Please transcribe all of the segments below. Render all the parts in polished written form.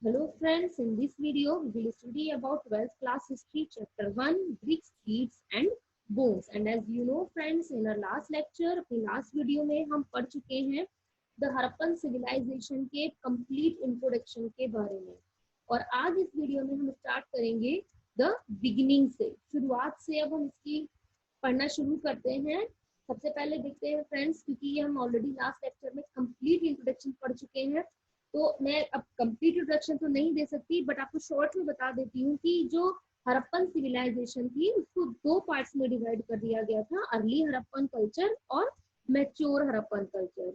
Hello friends, in this video we will study about 12th class history chapter 1 bricks, beads and bones. And as you know friends, in our last lecture, अपनी last video में हम पढ़ चुके हैं the Harappan civilisation के complete introduction के बारे में। और आज इस वीडियो में हम स्टार्ट करेंगे द बिगिनिंग से, शुरुआत से। अब हम इसकी पढ़ना शुरू करते हैं। सबसे पहले देखते हैं फ्रेंड्स, क्योंकि ये हम ऑलरेडी लास्ट लेक्चर में कंप्लीट इंट्रोडक्शन पढ़ चुके हैं, तो मैं अब कंप्लीट इंट्रोडक्शन तो नहीं दे सकती, बट आपको शॉर्ट में बता देती हूँ कि जो हड़प्पन सिविलाइजेशन थी उसको दो पार्ट्स में डिवाइड कर दिया गया था, अर्ली हड़प्पन कल्चर और मैच्योर हड़प्पन कल्चर।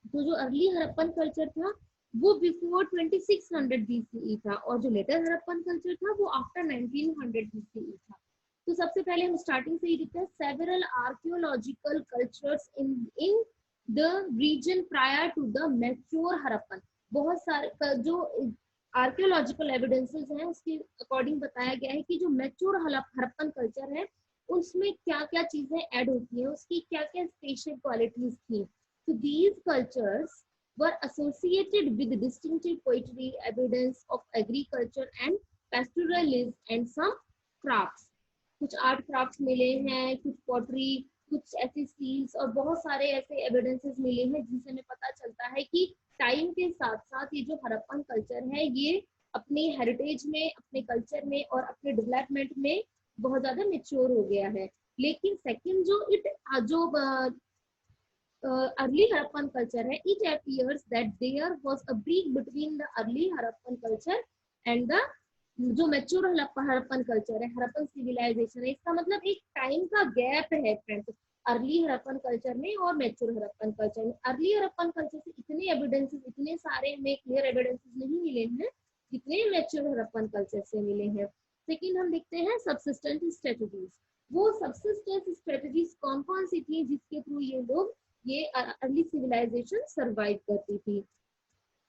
तो जो अर्ली हड़प्पन कल्चर था वो बिफोर 2600 BCE था, और जो लेटर हड़प्पन कल्चर था वो आफ्टर 1900 BCE था। तो सबसे पहले हम स्टार्टिंग से ही देखते हैं several archaeological cultures in the region prior to the mature Harappan. बहुत सारे जो आर्कियोलॉजिकल एविडेंसेस हैं उसके अकॉर्डिंग बताया गया है कि जो मैच्योर हड़प्पन कल्चर है उसमें क्या क्या चीजें ऐड होती हैं, उसकी क्या क्या स्पेशल क्वालिटीज थी। So these cultures were associated with distinctive poetry, evidence of agriculture and pastoralism and some crafts. कुछ आर्ट क्राफ्ट मिले हैं, कुछ पॉटरी, कुछ ऐसे सील्स और बहुत सारे ऐसे एविडेंसेस मिले हैं जिनसे हमें पता चलता है कि टाइम के साथ साथ ये जो हड़प्पन कल्चर है ये अपने हेरिटेज में, अपने कल्चर में और अपने डेवलपमेंट में बहुत ज्यादा मेच्योर हो गया है। लेकिन सेकंड जो early Harappan culture है, it appears that there was a break between the early Harappan culture and the जो मैच्योर हड़प्पन कल्चर है, हड़प्पन सिविलाइजेशन है। इसका मतलब एक टाइम का गैप है फ्रेंड्स अर्ली हड़प्पन कल्चर में और मैच्योर हड़प्पन कल्चर में। अर्ली हड़प्पन कल्चर से इतने एविडेंसेस, इतने सारे हमें क्लियर एविडेंसेस नहीं मिले हैं जितने मैच्योर हड़प्पन कल्चर से मिले हैं। सेकंड हम देखते हैं सबसिस्टेंस स्ट्रेटजीज। वो सबसिस्टेंस स्ट्रेटजीज कौन कौन सी थी जिसके थ्रू ये अर्ली सिविलाइजेशन सरवाइव करती थी।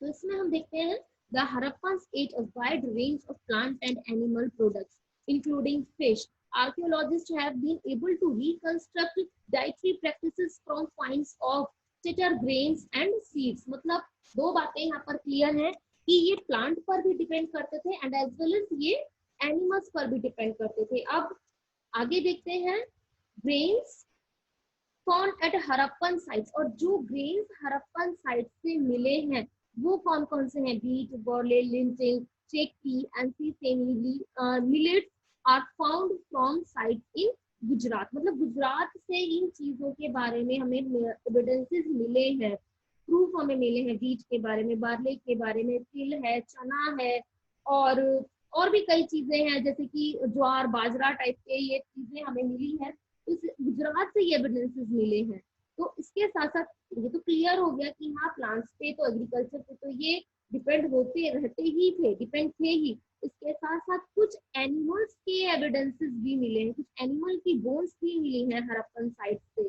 तो इसमें हम देखते हैं the Harappans ate a wide range of plant and animal products, including fish. Archaeologists have been able to reconstruct dietary practices from finds of titter grains and seeds. मतलब दो बातें यहाँ पर क्लियर हैं कि ये प्लांट पर भी डिपेंड करते थे एंड एज वेल एज ये एनिमल्स पर भी डिपेंड करते थे। अब आगे देखते हैं grains found at Harappan sites, और जो ग्रेन्स हड़प्पन साइट से मिले हैं वो कौन कौन से हैं? Wheat, barley, lentil, chickpea and sesame millets are found from site in Gujarat. मतलब गुजरात से इन चीजों के बारे में हमें एविडेंसेस मिले हैं, प्रूफ हमें मिले हैं। बीट के बारे में, बार्ले के बारे में, तिल है, चना है और भी कई चीजें हैं जैसे कि ज्वार, बाजरा टाइप के ये चीजें हमें मिली है। इस गुजरात से ये एविडेंसेस मिले हैं। तो इसके साथ साथ ये तो क्लियर हो गया कि हाँ प्लांट्स पे तो, एग्रीकल्चर पे तो ये डिपेंड होते रहते ही थे, डिपेंड थे ही। इसके साथ साथ कुछ एनिमल्स के एविडेंसेस भी मिले हैं, कुछ एनिमल की बोन्स भी मिली हैं हड़प्पन साइट से।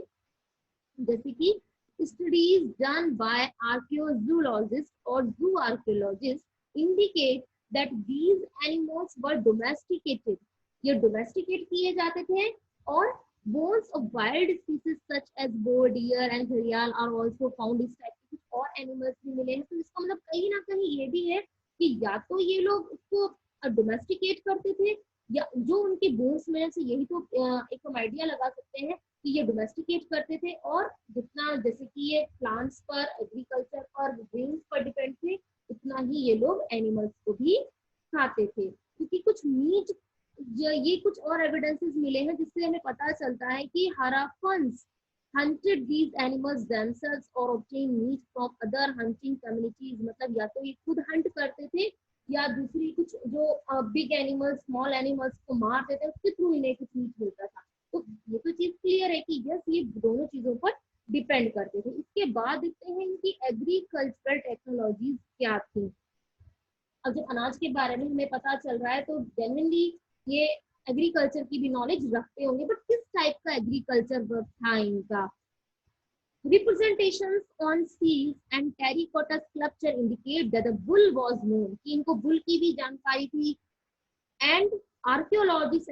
जैसे कि स्टडीज डन बाय आर्कियोजूलॉजिस्ट और जू archaeologist indicate that these animals were domesticated. ये डोमेस्टिकेट किए जाते थे, और bones of wild species such as boar, deer and घड़ियाल are also found। इस टाइप के कुछ और एनिमल्स भी मिले हैं। तो इसका मतलब कहीं ना कहीं ये भी है कि या तो ये लोग उसको डोमेस्टिकेट करते थे, या जो उनके बोन्स में से, यही तो एक हम आइडिया लगा सकते हैं कि ये डोमेस्टिकेट करते थे, और जितना जैसे कि ये प्लांट्स पर, एग्रीकल्चर पर, ग्रेन्स पर डिपेंड थे, उतना ही ये लोग एनिमल्स को भी खाते थे। क्योंकि कुछ मीट, ये कुछ और एविडेंसेस मिले हैं जिससे हमें पता चलता है कि Harappans hunted these animals themselves or obtained meat from other hunting communities। मतलब या तो ये खुद हंट करते थे या दूसरी कुछ जो बिग एनिमल्स, स्मॉल एनिमल्स को मारते थे, उसके थ्रू इन्हें कुछ मीट मिलता था। तो ये तो चीज क्लियर है कि यस ये दोनों चीजों पर डिपेंड करते थे। इसके बाद देखते हैं इनकी एग्रीकल्चरल टेक्नोलॉजीज क्या थी। अब जब अनाज के बारे में हमें पता चल रहा है तो जेन्युइनली ये एग्रीकल्चर की भी नॉलेज रखते होंगे, बट किस टाइप का एग्रीकल्चर वर्क था इनका? Representations on seals and terracotta sculpture indicate that the bull was known, कि इनको बुल की भी जानकारी थी। And archaeologists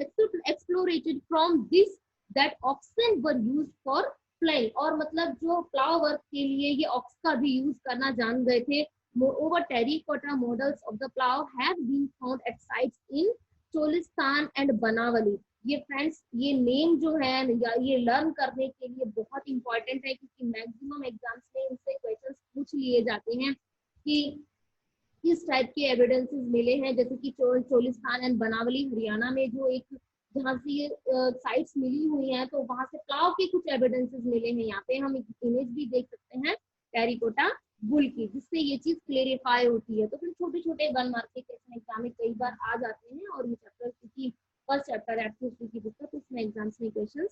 explorated from this that oxen were used for ploughing, और मतलब जो प्लाव वर्क के लिए ये ऑक्स का भी यूज करना जान गए थे। Moreover, terracotta models of the plow have been found at sites in Cholistan and Banawali. ये फ्रेंड्स, ये नेम जो है या ये लर्न करने के लिए बहुत इंपॉर्टेंट है, क्योंकि मैक्सिमम एग्जाम्स में इनसे क्वेश्चंस पूछ लिए जाते हैं कि किस टाइप के एविडेंसेस मिले हैं। जैसे कि चोलिस्तान एंड बनावली हरियाणा में जो एक जहाँ से ये साइट्स मिली हुई हैं, तो वहां से प्लाव के कुछ एविडेंसेस मिले हैं। यहाँ पे हम एक इमेज भी देख सकते हैं टेरिकोटा बुल की, जिससे ये चीज क्लेरिफाई होती है। तो फिर छोटे छोटे 1 मार्क के क्वेश्चन एग्जाम में कई बार आ जाते हैं, और ये चैप्टर क्योंकि फर्स्ट चैप्टर एक्टिविटी की पुस्तक, तो उसमें एग्जाम्स में क्वेश्चन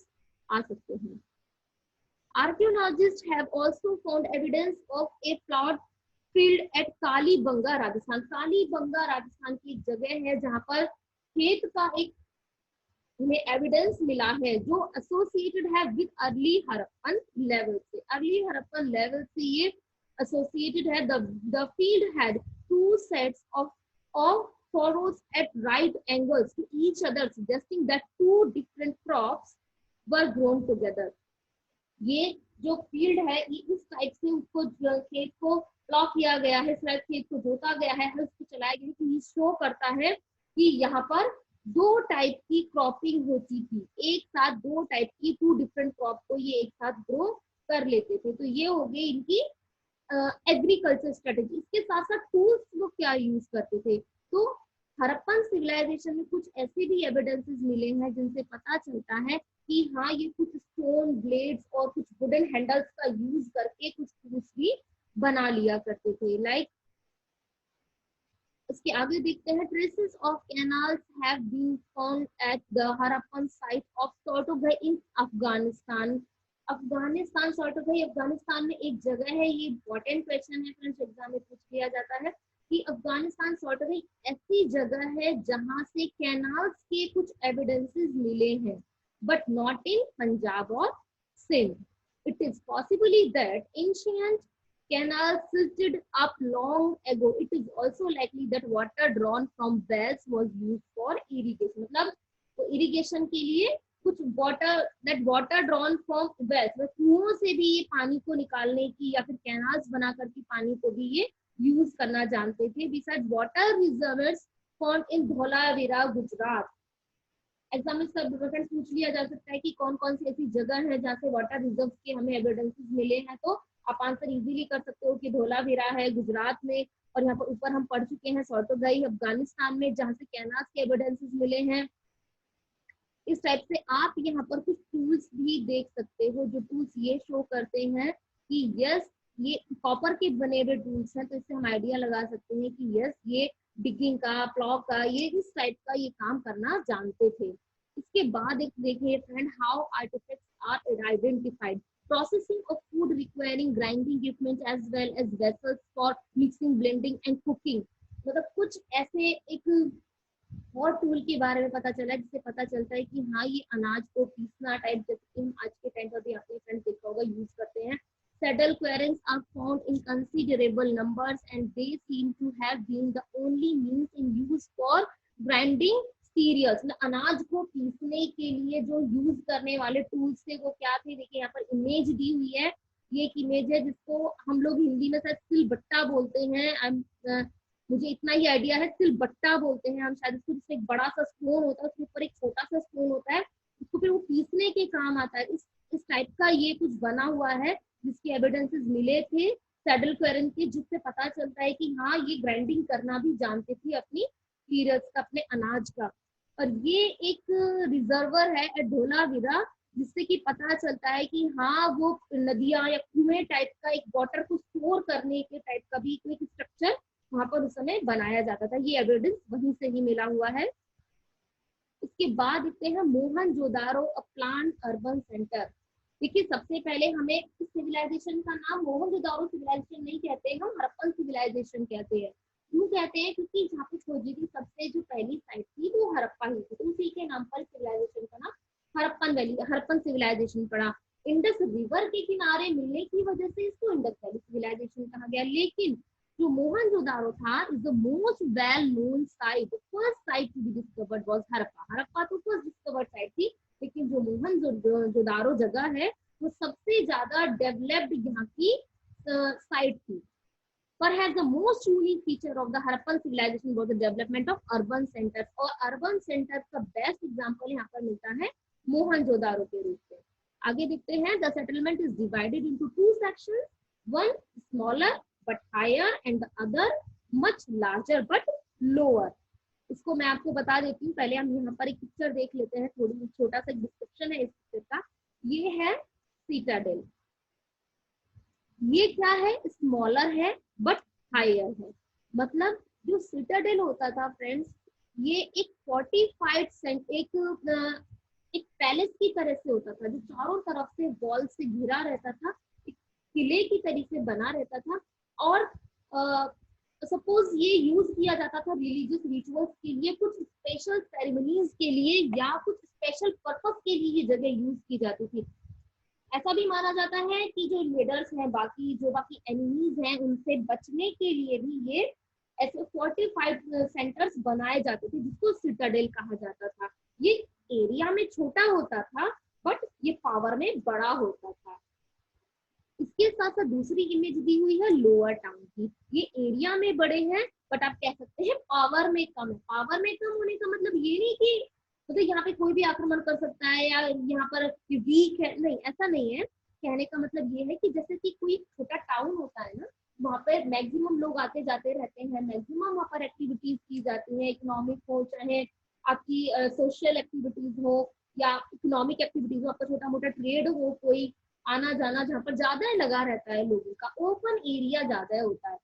आ सकते हैं। Archaeologists have also found evidence of a plot field at Kalibangan Rajasthan. Kalibangan Rajasthan की एक जगह है जहां पर खेत का एक हमें एविडेंस मिला है, जो एसोसिएटेड है विद अर्ली हड़प्पन लेवल से। अर्ली हड़प्पन लेवल से ये एसोसिएटेड है। The field had 2 sets of furrows at right angles to each other, suggesting that 2 different crops were grown together. ये जो फील्ड है, ये इस टाइप से उसको खेत को प्लॉ किया गया है, शायद खेत को जोता गया है, हल को चलाया गया है, कि ये शो करता है कि यहाँ पर 2 टाइप की क्रॉपिंग होती थी। एक साथ 2 टाइप की 2 डिफरेंट क्रॉप को ये एक साथ ग्रो कर लेते थे। तो ये हो गई इनकी एग्रीकल्चर स्ट्रेटेजी। इसके साथ साथ टूल्स वो क्या यूज करते थे। तो हड़प्पन सिविलाइजेशन में कुछ ऐसे भी एविडेंसेस मिले हैं जिनसे पता चलता है कि हाँ, ये कुछ स्टोन ब्लेड्स और कुछ वुडन हैंडल्स का यूज करके कुछ टूल्स भी बना लिया करते थे। लाइक इसके आगे देखते हैं, traces of canals have been found at the Harappan site of Shortughai in Afghanistan. Afghanistan, Shortughai Afghanistan में एक जगह है। ये इंपॉर्टेंट क्वेश्चन है फ्रेंड्स, एग्जाम में पूछ लिया जाता है कि अफगानिस्तान सोर्टोगई ऐसी जगह है जहां से कैनाल्स के कुछ एविडेंसेस मिले हैं, but not in Punjab or Sindh. It is possibly that ancient canals silted up long ago. It is also likely that water drawn from wells was used for irrigation. मतलब तो irrigation के लिए कुछ water drawn from wells, मतलब कुओं से भी ये पानी को निकालने की या फिर कैनाल्स बना करके पानी को भी ये यूज करना जानते थे। Besides, water reservoirs found in Dholavira Gujarat. Exam में सब डिफरेंस पूछ लिया जा सकता है कि कौन कौन सी ऐसी जगह है जहाँ से वाटर रिजर्व के हमें एविडेंसेस मिले हैं। तो आप आंसर इजीली कर सकते हो कि धौलावीरा है गुजरात में, और यहाँ पर ऊपर हम पढ़ चुके हैं सोर्टोगई अफगानिस्तान में, जहाँ से कैनाल्स के एविडेंसेस मिले हैं। इस टाइप से आप यहाँ पर कुछ टूल्स भी देख सकते हो, जो टूल्स ये शो करते हैं कि यस, ये कॉपर के बने हुए टूल्स हैं। तो इससे हम आइडिया लगा सकते हैं कि यस, ये डिगिंग का, प्लॉ का, ये इस टाइप का ये काम करना जानते थे। इसके बाद एक देखिए friend, how artefacts are identified. Processing of food requiring grinding equipment as well as vessels for mixing, blending and cooking. मतलब कुछ ऐसे एक और टूल के बारे में पता चला है, जिससे पता चलता है कि हाँ, ये अनाज को पीसना टाइप, जैसे कि हम आज के टाइम पर भी आपने फ्रेंड्स देखा होगा यूज करते हैं। Saddle querens are found in considerable numbers and they seem to have been the only means in use for grinding cereals. अनाज को पीसने के लिए जो यूज करने वाले टूल्स थे वो क्या थे। देखिए यहाँ पर इमेज दी हुई है, ये एक इमेज है जिसको हम लोग हिंदी में शायद सिलबट्टा बोलते हैं। मुझे इतना ही आइडिया है, सिलबट्टा बोलते हैं हम शायद इसको, जिसमें एक बड़ा सा स्पून होता है, उसके ऊपर एक छोटा सा स्पून होता है, उसको फिर वो पीसने के काम आता है। इस टाइप का ये कुछ बना हुआ है, जिसके एविडेंसेस मिले थे सैडल क्वेरन के, जिससे पता चलता है कि हाँ, ये ग्राइंडिंग करना भी जानते थे अपनी सीरियल्स का, अपने अनाज का। और ये एक रिजर्वर है एट धौलावीरा, जिससे कि पता चलता है कि हाँ, वो नदियां या कुएं टाइप का एक वाटर को स्टोर करने के टाइप का भी एक स्ट्रक्चर वहां पर उस समय बनाया जाता था। ये एविडेंस वहीं से ही मिला हुआ है। इसके बाद देखते हैं Mohenjodaro a plant urban centre. देखिए सबसे पहले हमें इस सिविलाइजेशन का नाम मोहनजोदारो सिविलाइजेशन नहीं कहते, हम हड़प्पन सिविलाइजेशन कहते हैं। क्यों कहते हैं? क्योंकि जहाँ पे खोजी थी सबसे जो पहली साइट थी वो हड़प्पा ही थी, तो उसी के नाम पर सिविलाइजेशन का नाम हड़प्पन वैली, हड़प्पन सिविलाइजेशन पड़ा। इंडस रिवर के किनारे मिलने की वजह से इसको इंडस वैली सिविलाइजेशन कहा गया। लेकिन जो मोहनजोदारो था is the most well known site, first site to be discovered was Harappa. Harappa तो फर्स्ट डिस्कवर्ड साइट थी, लेकिन जो मोहनजोदारो जगह है वो सबसे ज्यादा डेवलप्ड यहाँ की साइट थी। Perhaps the most unique feature of the Harappan civilization was the development of urban centers. और urban centers का बेस्ट एग्जांपल यहाँ पर मिलता है मोहनजोदारो के रूप में। आगे देखते हैं, the settlement is divided into two sections, one smaller but higher and the other much larger but lower. इसको मैं आपको बता देती हूँ, पहले हम यहाँ पर एक पिक्चर देख लेते हैं, थोड़ी छोटा सा डिस्क्रिप्शन है इस पिक्चर का। ये है सीटाडेल, ये क्या है, स्मॉलर है बट हायर है। मतलब जो सिटाडेल होता था फ्रेंड्स, ये एक फोर्टिफाइड एक पैलेस की तरह से होता था, जो चारों तरफ से वॉल से घिरा रहता था, एक किले की तरीके से बना रहता था। और सपोज ये यूज किया जाता था रिलीजियस रिचुअल्स के लिए, कुछ स्पेशल सेरेमनीज के लिए या कुछ स्पेशल पर्पस के लिए ये जगह यूज की जाती थी। ऐसा भी माना जाता है कि जो लीडर्स हैं, बाकी एनिमीज हैं, उनसे बचने के लिए भी ये ऐसे फोर्टिफाइड सेंटर्स बनाए जाते थे, जिसको सिटाडेल कहा जाता था। ये एरिया में छोटा होता था बट ये पावर में बड़ा होता था। इसके साथ साथ दूसरी इमेज दी हुई है लोअर टाउन की। ये एरिया में बड़े हैं बट आप कह सकते हैं पावर में कम है। पावर में कम होने का मतलब ये नहीं कि तो यहाँ पे कोई भी आक्रमण कर सकता है या यहाँ पर वीक है, नहीं, ऐसा नहीं है। कहने का मतलब ये है कि जैसे कि कोई छोटा टाउन होता है ना, वहाँ पे मैक्सिमम लोग आते जाते रहते हैं, मैक्सिमम वहाँ पर एक्टिविटीज की जाती है, इकोनॉमिक हो चाहे आपकी सोशल एक्टिविटीज हो या इकोनॉमिक एक्टिविटीज हो, आपका छोटा मोटा ट्रेड हो, कोई आना जाना जहाँ पर ज्यादा लगा रहता है लोगों का, ओपन एरिया ज्यादा होता है।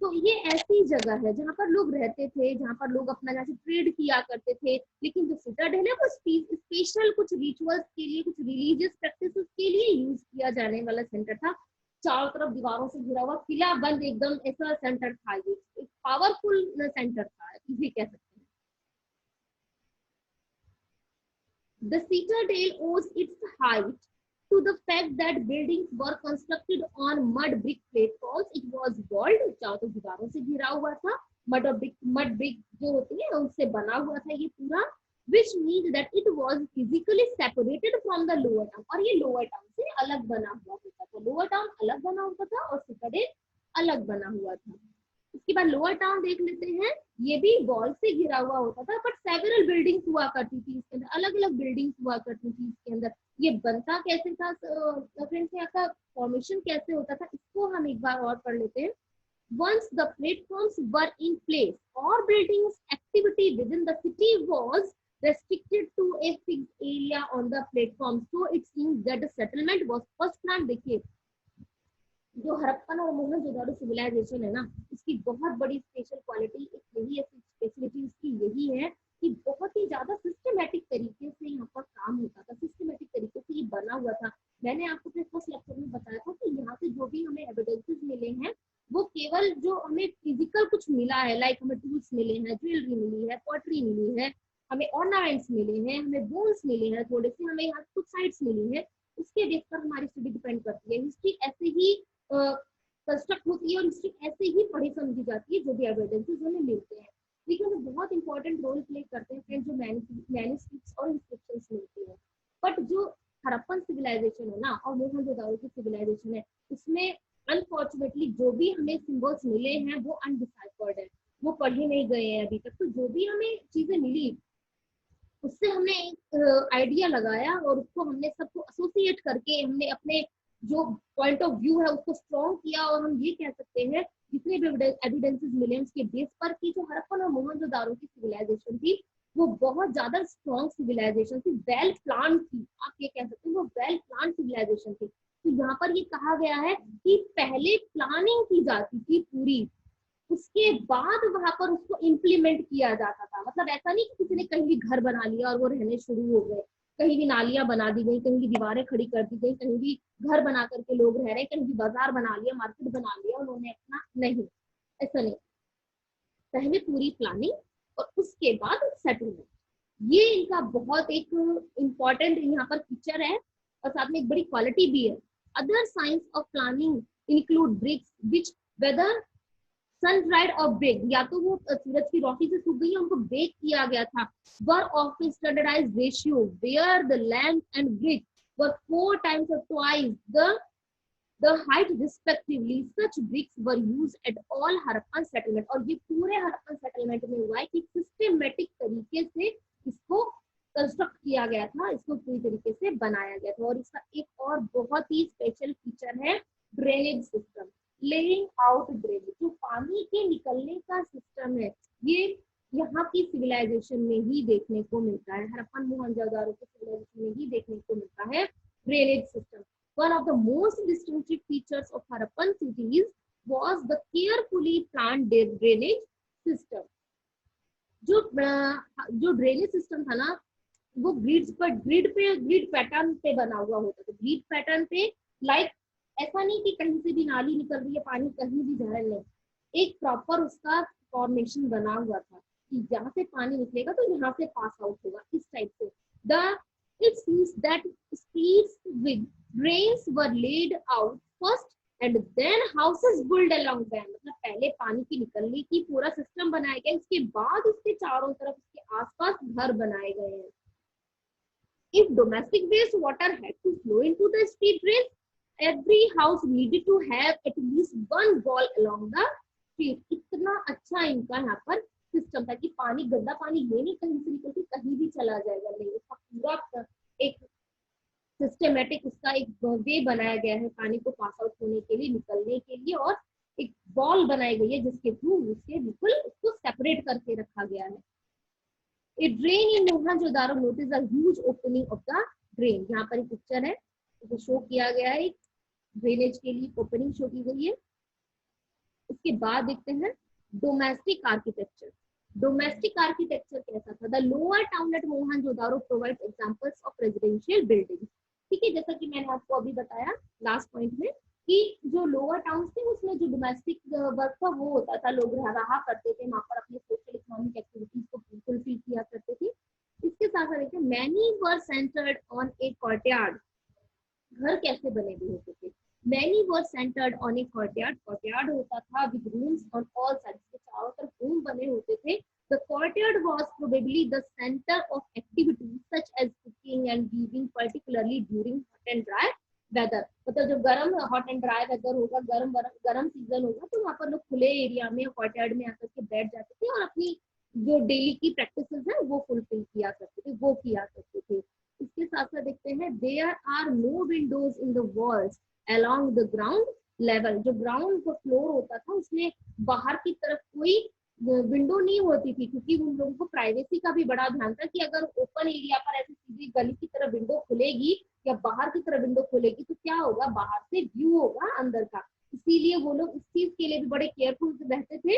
तो ये ऐसी जगह है जहाँ पर लोग रहते थे, जहाँ पर लोग अपना जैसे ट्रेड किया करते थे। लेकिन जो सिटाडेल है वो स्पेशल कुछ रिचुअल्स के लिए, कुछ रिलीजियस प्रैक्टिसेस के लिए यूज किया जाने वाला सेंटर था। चारों तरफ दीवारों से घिरा हुआ किला बंद एकदम ऐसा सेंटर था, ये एक पावरफुल सेंटर था, इसे कह सकते हैं। The citadel owes its height to the fact that buildings were constructed on mud brick platforms. It was walled, चारों तरफ दीवारों से घिरा हुआ था, mud brick जो होती है उनसे बना हुआ था ये पूरा, which means that it was physically separated from the lower town. और ये lower town से अलग बना हुआ होता था, lower town अलग बना होता था और citadel अलग बना हुआ था। इसके बाद लोअर टाउन देख लेते हैं, ये भी वॉल से घिरा हुआ होता था बट सेवरल बिल्डिंग्स हुआ करती थी इसके अंदर, अलग अलग बिल्डिंग्स हुआ करती थी इसके अंदर। ये बनता कैसे था फ्रेंड्स, यहाँ का फॉर्मेशन कैसे होता था, इसको हम एक बार और पढ़ लेते हैं। Once the platforms were in place, all buildings activity within the city was restricted to a fixed area on the platform. So it seems that the settlement was first planned. देखिए जो हड़प्पन और मोहनजोदाड़ो सिविलाइजेशन है ना, इसकी बहुत बड़ी special quality यही है, स्पेशलिटी इसकी यही है कि बहुत ही ज्यादा सिस्टमेटिक तरीके से यहाँ पर काम होता था, सिस्टमेटिक तरीके से ये बना हुआ था। मैंने आपको अपने फर्स्ट लेक्चर में बताया था कि यहाँ से जो भी हमें एविडेंसेस मिले हैं वो केवल जो हमें फिजिकल कुछ मिला है, लाइक हमें टूल्स मिले हैं, ज्वेलरी मिली है, पॉटरी मिली है, हमें ऑर्नामेंट्स मिले हैं, हमें बोन्स मिले हैं, थोड़े से हमें यहाँ कुछ साइट्स मिली है, उसके बेस पर हमारी स्टडी डिपेंड करती है। हिस्ट्री ऐसे ही कंस्ट्रक्ट होती है और हिस्ट्री ऐसे ही पढ़ी समझी जाती है जो भी एविडेंसेस हमें मिलते हैं। लेकिन वो बहुत इंपॉर्टेंट रोल प्ले करते हैं फ्रेंड, जो मैन्युस्क्रिप्ट्स और इंस्क्रिप्शंस मिलती है। बट जो हड़प्पन सिविलाइजेशन है ना और मोहनजोदाड़ो की सिविलाइजेशन है, उसमें अनफॉर्चुनेटली जो भी हमें सिंबल्स मिले हैं वो अनडिसाइफर्ड है, वो पढ़े नहीं गए हैं अभी तक। तो जो भी हमें चीजें मिली उससे हमने एक आइडिया लगाया और उसको हमने सबको एसोसिएट करके हमने अपने जो पॉइंट ऑफ व्यू है उसको स्ट्रॉन्ग किया। और हम ये कह सकते हैं जितने भी एविडेंसेस मिले उसके बेस पर कि जो हड़प्पन और मोहनजोदाड़ो की सिविलाइजेशन थी वो बहुत ज्यादा स्ट्रॉन्ग सिविलाइजेशन थी, वेल प्लान थी, आप ये कह सकते हैं वो वेल प्लान सिविलाइजेशन थी। तो यहाँ पर ये कहा गया है कि पहले प्लानिंग की जाती थी पूरी, उसके बाद वहां पर उसको इम्प्लीमेंट किया जाता था। मतलब ऐसा नहीं कि किसी ने कहीं भी घर बना लिया और वो रहने शुरू हो गए, कहीं भी नालियां बना दी गई, कहीं भी दीवारें खड़ी कर दी गई, कहीं भी घर बना करके लोग रह रहे, कहीं भी बाजार बना लिया, मार्केट बना लिया उन्होंने अपना, नहीं, ऐसा नहीं। पहले पूरी प्लानिंग और उसके बाद सेटलमेंट, ये इनका बहुत एक इम्पॉर्टेंट यहाँ पर फीचर है और साथ में एक बड़ी क्वालिटी भी है। Other signs of planning include bricks which whether sun dried और बेक, या तो वो सूरज की रोशनी से सूख गई है, उनको बेक किया गया था। Were of standardised ratio where the lamp and brick were 4 times or twice the the height respectively. Such bricks were used at all Harappan settlement. और ये पूरे हड़प्पन सेटलमेंट में हुआ है कि सिस्टमेटिक तरीके से इसको कंस्ट्रक्ट किया गया था, इसको पूरी तरीके से बनाया गया था। और इसका एक और बहुत ही स्पेशल फीचर है drainage system, laying out drainage. जो पानी के निकलने का सिस्टम है ये यहाँ की सिविलाइजेशन में ही देखने को मिलता है, हड़प्पन मोहनजोदारो की सिविलाइजेशन में ही देखने को मिलता है drainage system. One of the most distinctive features of Harappan cities was the carefully planned drainage system. जो ड्रेनेज सिस्टम था ना वो ग्रिड पैटर्न पे बना हुआ होता था। ग्रिड पैटर्न पे लाइक ऐसा नहीं कि कहीं से भी नाली निकल रही है, पानी कहीं भी जा रहा है, एक प्रॉपर उसका फॉर्मेशन बना हुआ था कि जहाँ से पानी निकलेगा तो यहाँ से पास आउट होगा, इस टाइप से। It seems that streets with drains were laid out first and then houses built along them. मतलब पहले पानी की निकलने की पूरा सिस्टम बनाया गया, इसके बाद इसके चारों तरफ इसके आसपास घर बनाए गए हैं। If domestic waste water had to flow into the street drains, every house needed to have at least one wall along the street. इतना अच्छा इनका यहाँ पर सिस्टम था कि पानी, गंदा पानी ये नहीं कहीं से निकल के कहीं भी चला जाएगा, नहीं, उसका पूरा एक सिस्टमेटिक उसका एक वे बनाया गया है पानी को पास आउट होने के लिए, निकलने के लिए, और एक वॉल बनाई गई है जिसके थ्रू उसके बिल्कुल उसको सेपरेट करके रखा गया है। A drain in Mohenjo-daro notice a huge opening of the drain. यहाँ पर एक पिक्चर है जो शो किया गया है, ड्रेनेज के लिए ओपनिंग शो की गई है। इसके बाद देखते हैं डोमेस्टिक आर्किटेक्चर। डोमेस्टिक आर्किटेक्चर कैसा था? The lower town eight Mohenjodaro provides examples of residential buildings. ठीक है, जैसा कि मैंने आपको अभी बताया लास्ट पॉइंट में कि जो लोअर टाउन थे उसमें जो डोमेस्टिक वर्क था वो होता था, लोग रहा करते थे वहां पर, अपने सोशल इकोनॉमिक एक्टिविटीज को फुलफिल किया करते थे। इसके साथ साथ देखिए many were centred on A courtyard. घर कैसे बने हुए होते थे? Many were centred on A courtyard. Courtyard होता था with rooms on all sides, के चारों तरफ रूम बने होते थे। The courtyard was probably the center of activities such as cooking and weaving, particularly during hot and dry weather. मतलब जब गर्म हॉट एंड ड्राई वेदर होगा, गर्म सीजन होगा, तो वहाँ पर लोग खुले एरिया में कोर्टयार्ड में आकर के बैठ जाते थे और अपनी जो डेली की प्रैक्टिसेस है वो फुलफिल किया करते थे, वो किया करते थे। इसके साथ साथ देखते हैं there are no windows in the walls along the ground level. जो ग्राउंड का फ्लोर होता था उसमें बाहर की तरफ कोई विंडो नहीं होती थी, क्योंकि उन लोगों को प्राइवेसी का भी बड़ा ध्यान था कि अगर ओपन एरिया पर ऐसे सीधी गली की तरफ विंडो खुलेगी या बाहर की तरफ विंडो खुलेगी तो क्या होगा, बाहर से व्यू होगा अंदर का। इसीलिए वो लोग इस चीज के लिए भी बड़े केयरफुल रहते थे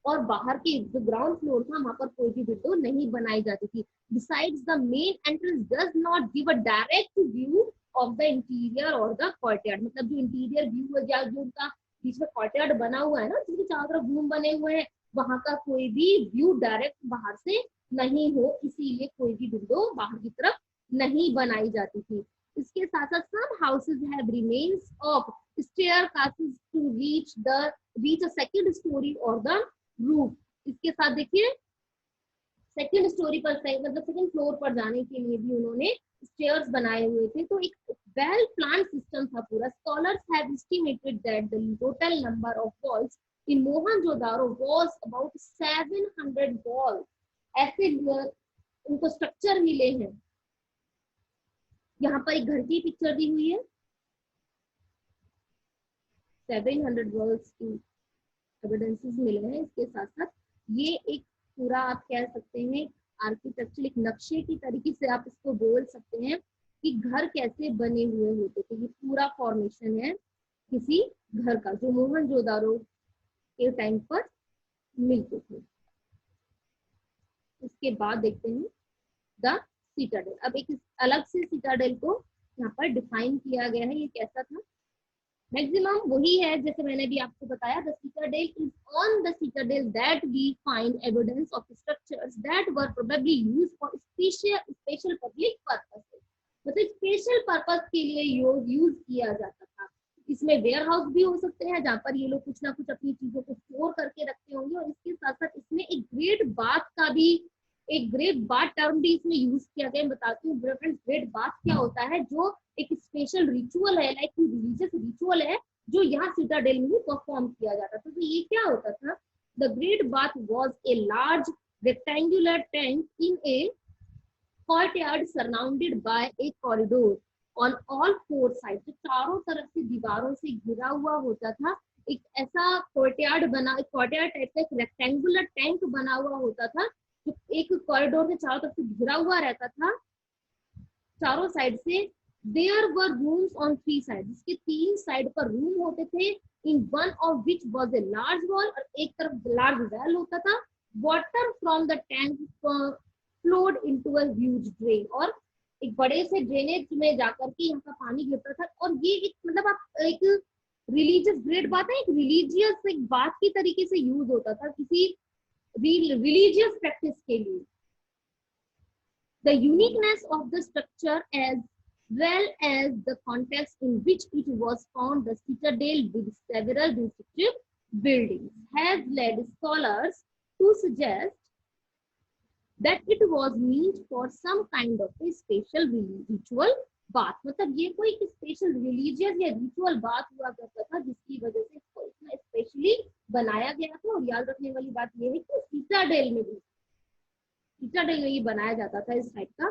और बाहर की जो ग्राउंड फ्लोर था वहां पर कोई भी विंडो नहीं बनाई जाती थी। Besides the main entrance does not give a direct view of the interior और द कोर्टयार्ड। मतलब जो इंटीरियर व्यू है या जो उनका बीच में कोर्टयार्ड बना हुआ है ना, जिसके चारों तरफ रूम बने हुए हैं, वहां का कोई भी व्यू डायरेक्ट बाहर से नहीं हो, इसीलिए कोई भी विंडो बाहर की तरफ नहीं बनाई जाती थी। इसके साथ साथ some houses have remains of staircases to reach a second storey और द रूफ। इसके साथ देखिए सेकंड स्टोरी पर मतलब सेकंड फ्लोर पर जाने के लिए भी उन्होंने स्टेयर्स बनाए हुए थे। तो एक वेल प्लान सिस्टम था पूरा। Scholars have estimated that the total number of walls in Mohenjodaro was about 700 walls. ऐसे उनको स्ट्रक्चर मिले हैं। यहाँ पर एक घर की पिक्चर दी हुई है, 700 वॉल्स की एविडेंसेस मिले हैं। इसके साथ साथ ये एक पूरा आप कह सकते हैं आर्किटेक्चर, एक नक्शे की तरीके से आप इसको बोल सकते हैं कि घर कैसे बने हुए होते थे। ये पूरा फॉर्मेशन है किसी घर का जो मोहनजोदारो के टाइम पर मिलते थे। इसके बाद देखते हैं द सिटाडेल। अब एक अलग से सिटाडेल को यहाँ पर डिफाइन किया गया है। ये कैसा था? मैक्सिमम वही है जैसे मैंने भी आपको बताया, the citadel is on the citadel that we find evidence of structures that were probably used for special public purposes. मतलब स्पेशल पर्पस के लिए यूज किया जाता था। इसमें वेयर हाउस भी हो सकते हैं जहाँ पर ये लोग कुछ ना कुछ अपनी चीजों को स्टोर करके रखते होंगे। और इसके साथ साथ इसमें एक ग्रेट बाथ टर्म भी इसमें यूज किया गया। बताती हूँ ग्रेट बाथ क्या होता है। जो एक स्पेशल रिचुअल है, लाइक रिलीजियस रिचुअल है जो यहाँ सिटाडेल में भी परफॉर्म किया जाता था। तो ये क्या होता था, the great bath was a large rectangular tank in A courtyard surrounded by a corridor on all four sides। तो चारों तरफ से दीवारों से घिरा हुआ होता था, एक ऐसा कोर्टयार्ड बना, एक कोर्टयार्ड टाइप का एक रेक्टेंगुलर टैंक बना हुआ होता था जो एक कॉरिडोर के चारों तरफ से घिरा हुआ रहता था चारों साइड से। There were rooms on three side, जिसके तीन साइड पर रूम होते थे, in one of which was a large wall, और एक तरफ लार्ज वेल होता था। Water from the tank flowed into a huge drain, और एक बड़े से ड्रेनेज में जाकर के यहाँ का पानी गिरता था। और ये एक मतलब आप एक रिलीजियस ग्रेट बात है, एक रिलीजियस एक बात की तरीके से यूज होता था किसी रिलीजियस प्रैक्टिस के लिए। The uniqueness of the structure as well as the context in which it was found, the citadel with several distinctive buildings, has led scholars to suggest that it was meant for some kind of a special ritual bath। मतलब ये कोई special religious या ritual बात हुआ करता था जिसकी वजह से इसको इतना स्पेशली बनाया गया था। और याद रखने वाली बात ये है कि सिटाडेल में भी ये बनाया जाता था इस टाइप का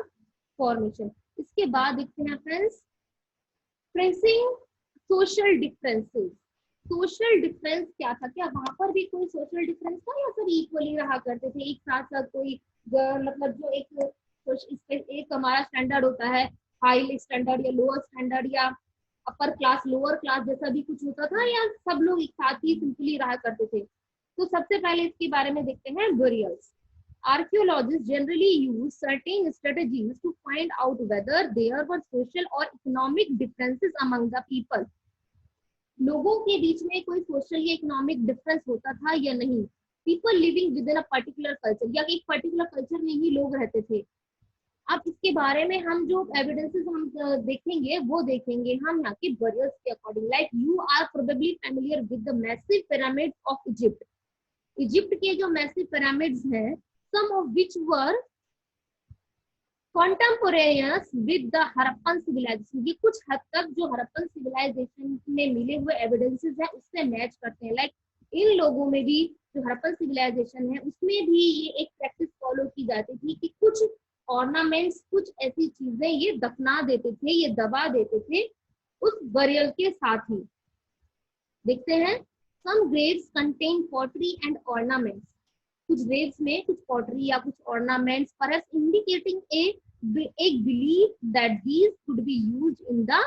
फॉर्मेशन। इसके बाद देखते हैं friends, pressing social differences. Social difference क्या था, क्या वहां पर भी कोई सोशल डिफरेंस था या सब इक्वली रहा करते थे एक साथ साथ? कोई मतलब जो एक हमारा स्टैंडर्ड होता है, हाई स्टैंडर्ड या लोअर स्टैंडर्ड या अपर क्लास लोअर क्लास जैसा भी कुछ होता था, या सब लोग एक साथ ही सिंपली रहा करते थे? तो सबसे पहले इसके बारे में देखते हैं burials. Archaeologists generally use certain strategies to find out whether there were social or economic differences among the people। लोगों के बीच में कोई सोशल या इकोनॉमिक डिफरेंस होता था या नहीं। People living with in a particular culture, या एक पर्टिकुलर कल्चर में ही लोग रहते थे। अब इसके बारे में हम जो एविडेंसेस हम देखेंगे वो देखेंगे हम यहाँ के बरियर्स के according. Like you are probably familiar with the massive pyramids of Egypt. Egypt के जो मैसिव पिरामिड्स हैं, some of which were contemporaneous with the Harappan civilization। ये कुछ हद तक जो हड़प्पन सिविलाइजेशन में मिले हुए एविडेंसेस हैं उससे मैच करते हैं। लाइक इन लोगों में भी जो हड़प्पन सिविलाइजेशन है उसमें भी ये एक प्रैक्टिस फॉलो की जाती थी कि कुछ ऑर्नामेंट्स, कुछ ऐसी चीजें ये दफना देते थे, ये दबा देते थे उस बरियल के साथ ही। देखते हैं, some graves contain pottery and ornaments। कुछ ग्रेव्स में कुछ पॉटरी या कुछ ऑर्नामेंट्स, परहैप्स इंडिकेटिंग एक belief that these could be used in the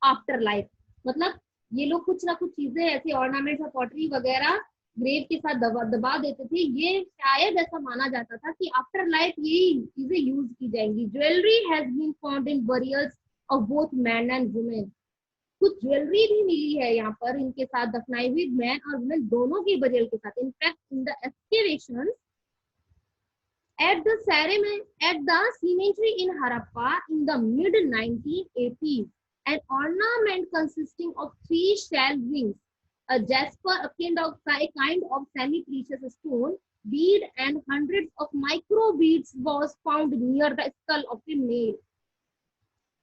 after life. मतलब ये लोग कुछ ना कुछ चीजें ऐसे ऑर्नामेंट्स और पॉटरी वगैरह ग्रेव के साथ दबा देते थे। ये शायद ऐसा माना जाता था कि आफ्टर लाइफ ये चीजें यूज की जाएंगी। Jewellery has been found in burials of both man and women. कुछ ज्वेलरी भी मिली है यहाँ पर इनके साथ दफनाई हुई, मैन और वुमेन दोनों के बरियल के साथ। In fact in the excavations at the cemetery in Harappa in the mid 1980s, an ornament consisting of 3 shell rings, a jasper, a kind of semi-precious stone bead, and hundreds of micro beads was found near the skull of a male।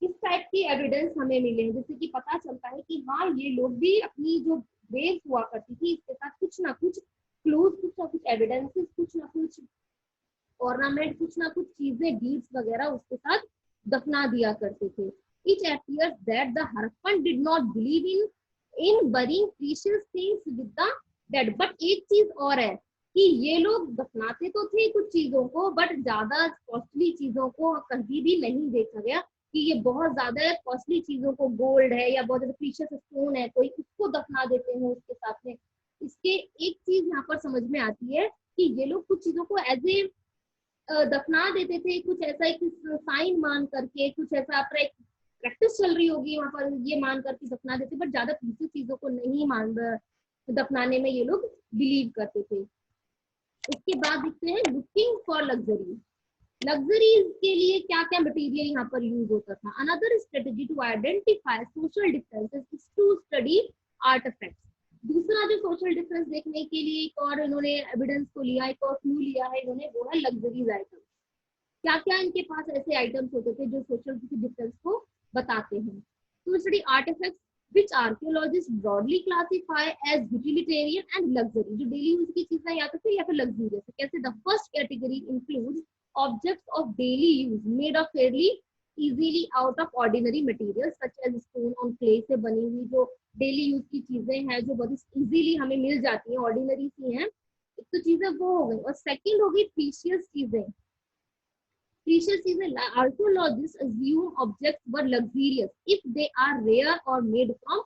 इस type की evidence हमें मिले हैं, जिससे कि पता चलता है कि हाँ ये लोग भी अपनी जो ग्रेव्स हुआ करती थी इसके साथ कुछ ना कुछ क्लूज, कुछ ना कुछ एविडेंसेस, कुछ ना कुछ ऑर्नामेंट, कुछ ना कुछ चीजें, बीड्स वगैरह उसके साथ दफना दिया करते थे। It appears that the Harappan did not believe in burying precious things with the dead। But एक चीज और है कि ये लोग दफनाते तो थे कुछ चीजों को, बट ज्यादा कॉस्टली चीजों को कभी भी नहीं देखा गया कि ये बहुत ज्यादा कॉस्टली चीजों को, गोल्ड है या बहुत ज्यादा प्रीशियस स्टोन है कोई, उसको दफना देते हैं उसके साथ में। इसके एक चीज यहाँ पर समझ में आती है कि ये लोग कुछ चीजों को एज ए दफना देते थे, कुछ ऐसा एक साइन मान करके, कुछ ऐसा अपना एक प्रैक्टिस चल रही होगी वहां पर, ये मान करके दफना देते, बट ज्यादा प्रीशियस चीजों को नहीं मान दफनाने में ये लोग बिलीव करते थे। उसके बाद देखते हैं लुकिंग फॉर लग्जरी। लग्जरी के लिए क्या क्या मटेरियल यहाँ पर यूज होता था। Another strategy to identify social differences is to study artefacts. दूसरा जो सोशल डिफरेंस देखने के लिए एक और इन्होंने एविडेंस को लिया, एक और क्लू लिया है इन्होंने, वो है लग्जरीज आइटम्स। क्या क्या इनके पास ऐसे आइटम्स होते थे जो सोशल डिफरेंस को बताते हैं। to study artifacts which archaeologists broadly classify as utilitarian and luxury. जो डेली यूज की चीजें या फिर luxurious. कैसे? The first category includes objects of daily use made of fairly easily out of ordinary materials such as stone on clay से बनी हुई जो डेली यूज की चीजें हैं जो बहुत इजीली हमें मिल जाती हैं, ऑर्डिनरी सी हैं, तो चीजें वो हो गई. और सेकंड होगी प्रीशियस चीजें. Precious चीजें, archaeologists assume objects were luxurious if they are rare or made from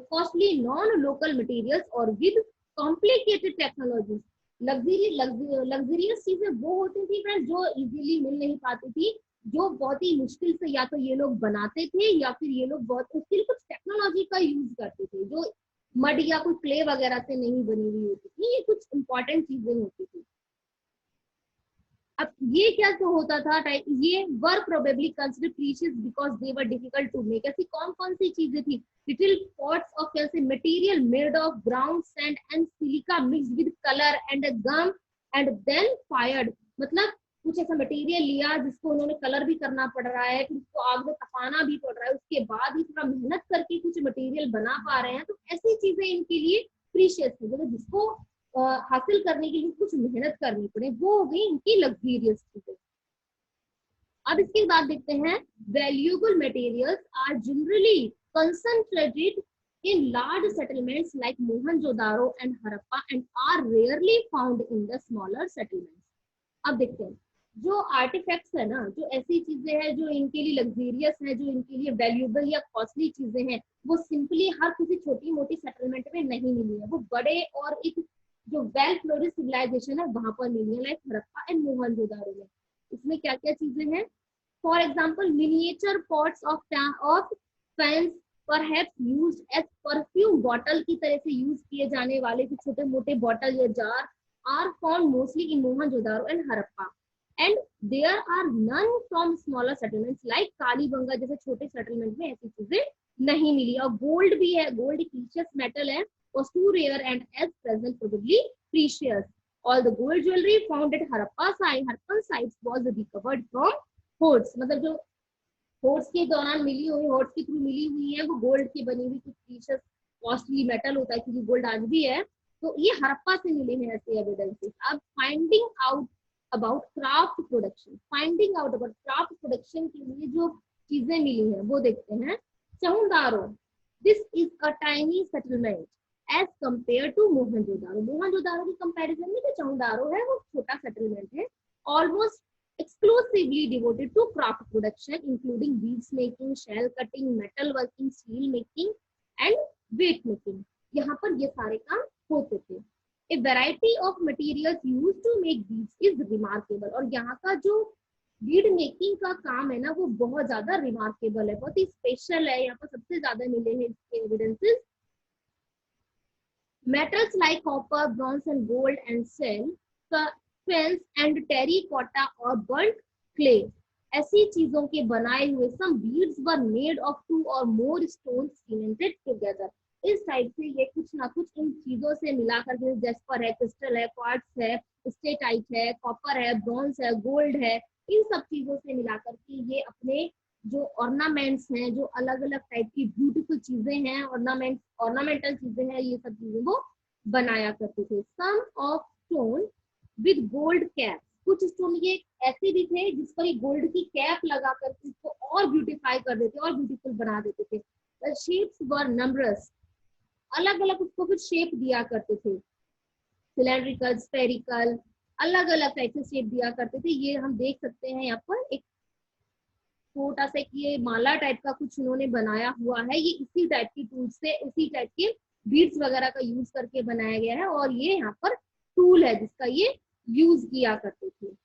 costly non-local materials or with complicated technologies. Luxurious चीजें वो होती थी फ्रेंड जो इजीली मिल नहीं पाती थी, जो बहुत ही मुश्किल से या तो ये लोग बनाते थे या फिर ये लोग बहुत उसके लिए कुछ टेक्नोलॉजी का यूज करते थे जो मड या कोई क्ले वगैरह से नहीं बनी हुई होती थी. ये कुछ इंपॉर्टेंट चीजें होती थी. अब ये क्या तो होता था, ये were probably considered precious because they were difficult to make. ऐसी कौन कौन सी चीजें थी? लिटिल पॉट्स ऑफ कैसे material made of brown sand and silica mixed with colour and gum and then fired. मतलब कुछ ऐसा मटेरियल लिया जिसको उन्होंने कलर भी करना पड़ रहा है, फिर उसको आग में तपाना भी पड़ रहा है, उसके बाद ही थोड़ा मेहनत करके कुछ मटेरियल बना पा रहे हैं, तो ऐसी चीजें इनके लिए प्रीशियस थी. जिसको हासिल करने के लिए कुछ मेहनत करनी पड़े, वो हो गई इनकी लग्जरियस चीजें. अब इसके बाद देखते हैं valuable materials are generally concentrated in large settlements like Mohenjo-daro and Harappa and are rarely found in the smaller settlements. अब देखते हैं जो आर्टिफैक्ट्स है ना, जो ऐसी चीजें हैं जो इनके लिए लग्जरियस है, जो इनके लिए वैल्यूएबल या कॉस्टली चीजें हैं, वो सिंपली हर किसी छोटी मोटी सेटलमेंट में नहीं मिली है. वो बड़े और एक जो वेल फ्लोरिश सिविलाइजेशन है वहां पर मिली है, लाइक हड़प्पा एंड मोहनजोदारो में. इसमें क्या क्या चीजें हैं? For example miniature pots of faience perhaps used as perfume bottle की तरह से यूज किए जाने वाले जो छोटे मोटे बॉटल या jar are found mostly in Mohenjodaro and Harappa and there are none from smaller settlements like Kalibanga जैसे छोटे सेटलमेंट में ऐसी चीजें नहीं मिली. और गोल्ड भी है, गोल्ड प्रीशियस मेटल है, was too rare and as present probably precious. All the gold jewelry found at Harappan sites was recovered from hoards. मतलब जो होर्ड्स के दौरान मिली हुई, होर्ड्स के थ्रू मिली हुई है, वो गोल्ड की बनी हुई कुछ प्रीशियस कॉस्टली मेटल होता है, क्योंकि गोल्ड आज भी है, तो ये हड़प्पा से मिले हैं ऐसे एविडेंसेस. अब finding out about craft production, finding out about craft production के लिए जो चीजें मिली हैं वो देखते हैं. Chanhudaro, this is a tiny settlement as compared to Mohenjodaro. Mohenjodaro की कंपैरिजन में जो चहुंदारो है वो छोटा सेटलमेंट है, almost exclusively devoted to craft production including beads making, shell cutting, metal working, steel making and weight making. यहाँ पर ये सारे काम होते थे. A variety of materials used to make beads is remarkable. और यहाँ का जो बीड मेकिंग का काम है ना वो बहुत ज्यादा रिमार्केबल है, बहुत ही स्पेशल है. यहाँ पर सबसे ज्यादा मिले हैं इसके evidences. Metals like copper, bronze and gold and shell, fence and terracotta or burnt clay, ऐसी चीजों के बनाए हुए some beads were made of 2 or more stones cemented together. इस साइड से ये कुछ ना कुछ इन चीजों से मिलाकर के जेस्पर है, क्रिस्टल है, क्वार्ट्ज है, स्टेटाइट है, कॉपर है, ब्रॉन्ज है, गोल्ड है, इन सब चीजों से मिलाकर के ये अपने जो ऑर्नामेंट्स हैं, जो अलग अलग टाइप की ब्यूटीफुल चीजें हैं, ऑर्नामेंटल चीजें हैं, ये सब चीजें वो बनाया करते थे. Some of stone with gold cap, कुछ स्टोन ये ऐसे भी थे जिस पर गोल्ड की कैप लगा करके इसको और ब्यूटीफाई कर देते, और ब्यूटीफुल बना देते थे. द शेप्स वर नंबरस, अलग अलग उसको कुछ शेप दिया करते थे, सिलेंड्रिकल, स्फेरिकल, अलग अलग टाइप से शेप दिया करते थे. ये हम देख सकते हैं यहाँ पर एक छोटा सा ये माला टाइप का कुछ उन्होंने बनाया हुआ है, ये इसी टाइप की टूल से, इसी टाइप के बीड्स वगैरह का यूज करके बनाया गया है, और ये यहाँ पर टूल है जिसका ये यूज किया करते थे.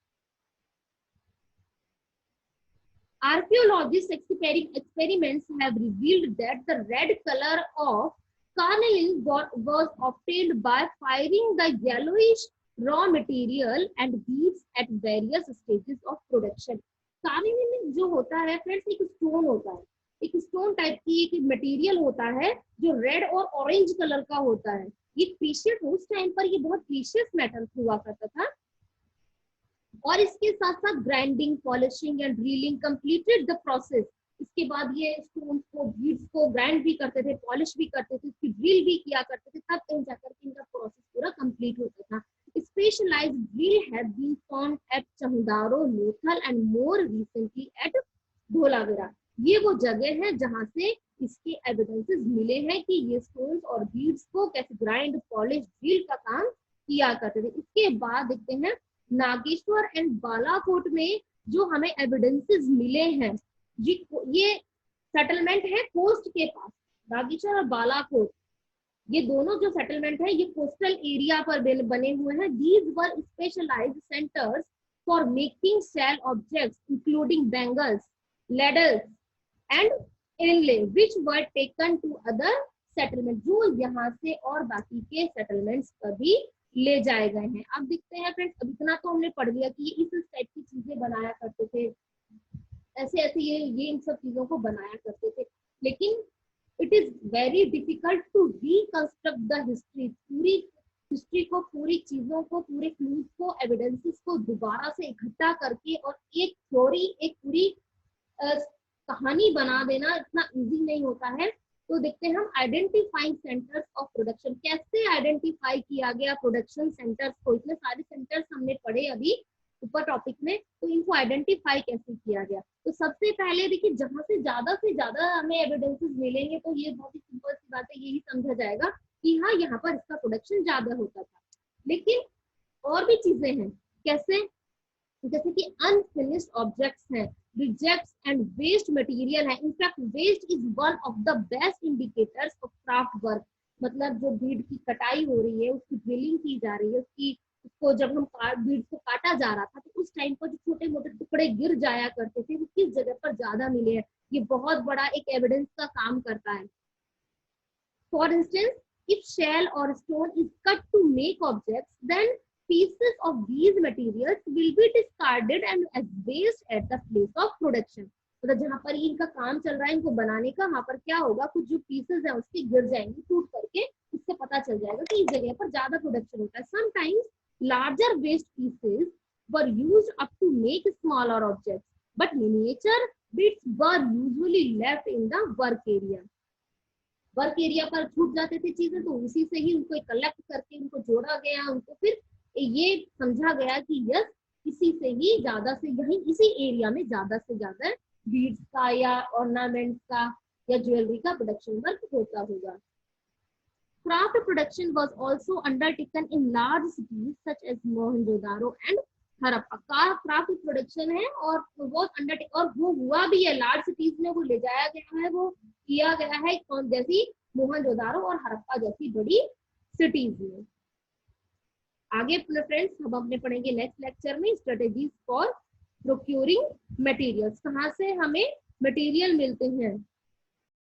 Archaeologists' experiments have revealed that the red color of carnelian was obtained by firing the yellowish raw material and beads at various stages of production. Carnelian जो होता है फ्रेंड्स एक स्टोन होता है, एक स्टोन टाइप की एक मटेरियल होता है जो रेड और ऑरेंज कलर का होता है. ये प्रीशियस, उस टाइम पर ये बहुत प्रीशियस मेटल हुआ करता था. और इसके साथ साथ grinding, polishing and drilling completed the process इसके बाद ये स्टोन्स को, बीड्स को ग्राइंड भी करते थे, पॉलिश भी करते थे, इसकी ड्रिल भी किया करते थे, तब कहीं जाकर के इनका प्रोसेस पूरा कंप्लीट होता था। Specialised drill have been found at Chanhudaro, Lothal and more recently at Dholavira. ये वो जगह है जहां से इसके एविडेंसेस मिले हैं कि ये स्टोन्स और बीड्स को कैसे ग्राइंड, पॉलिश, ड्रिल का काम किया करते थे। इसके बाद देखते हैं नागेश्वर एंड बालाकोट में जो हमें एविडेंसेस मिले हैं, ये सेटलमेंट है कोस्ट के पास, नागेश्वर और बालाकोट, ये दोनों जो सेटलमेंट है ये कोस्टल एरिया पर बने हुए हैं। These were specialised centres for making shell objects including bangles, ladles and inlay which were taken to other settlement, जो यहाँ से और बाकी के सेटलमेंट्स पर भी ले जाए गए हैं। अब देखते हैं फ्रेंड्स, अब इतना तो हमने पढ़ लिया कि ये इस टाइप की चीजें बनाया करते थे, ऐसे ऐसे ये इन सब चीजों को बनाया करते थे। लेकिन it is very difficult to reconstruct the history, पूरी हिस्ट्री को, पूरी चीजों को, पूरे क्लूज को, एविडेंसेस को दोबारा से इकट्ठा करके और एक थ्योरी, एक पूरी कहानी बना देना इतना इजी नहीं होता है। तो देखते हैं हम आइडेंटिफाइंग सेंटर्स ऑफ प्रोडक्शन, कैसे आइडेंटिफाई किया गया प्रोडक्शन सेंटर्स को। इतने सारे सेंटर्स हमने पढ़े अभी ऊपर टॉपिक में, तो इनको आइडेंटिफाई कैसे किया गया। तो सबसे पहले देखिए, जहां से ज्यादा हमें एविडेंसेस मिलेंगे तो ये बहुत ही सिंपल सी बात है, यही समझा जाएगा कि हाँ यहाँ पर इसका प्रोडक्शन ज्यादा होता था। लेकिन और भी चीजें हैं, कैसे, जैसे कि अनफिनिश्ड ऑब्जेक्ट्स हैं, रिजेक्ट्स एंड वेस्ट मटेरियल है। In fact waste is one of the best indicators of craft work. मतलब जो बीड की कटाई हो रही है, उसकी ड्रिलिंग की जा रही है, उसको जब हम बीड को काटा जा रहा था तो उस टाइम पर जो छोटे मोटे टुकड़े गिर जाया करते थे वो किस जगह पर ज्यादा मिले हैं, ये बहुत बड़ा एक एविडेंस का काम करता है। फॉर इंस्टेंस, इफ शेल और stone is cut to make objects, then pieces of these materials will be discarded and as waste at the place of production। मतलब जहां पर इनका काम चल रहा है इनको बनाने का, वहां पर क्या होगा, कुछ जो पीसेस है उसके गिर जाएंगे, टूट करके, इससे पता चल जाएगा कि इस जगह पर ज्यादा प्रोडक्शन होता है। Sometimes larger waste pieces were used up to make smaller objects, but miniature bits were usually left in the work area. Work area पर छूट जाते थे चीजें, तो उसी से ही उनको कलेक्ट करके उनको जोड़ा गया, उनको फिर ये समझा गया कि यस, इसी से ही ज्यादा से, यही इसी एरिया में ज्यादा से ज्यादा बीड्स का या ऑर्नामेंट्स का या ज्वेलरी का प्रोडक्शन वर्क होता होगा। Craft production was also undertaken in large cities such as Mohenjodaro and Harappa. का क्राफ्ट प्रोडक्शन है और वो अंडरटेक, और वो हुआ भी है लार्ज सिटीज में, वो ले जाया गया है, वो किया गया है, जैसी मोहनजोदारो और हड़प्पा जैसी बड़ी सिटीज में। आगे फ्रेंड्स हम अपने पढ़ेंगे नेक्स्ट लेक्चर में स्ट्रेटेजीज फॉर प्रोक्यूरिंग मटेरियल्स, कहाँ से हमें मटेरियल मिलते हैं,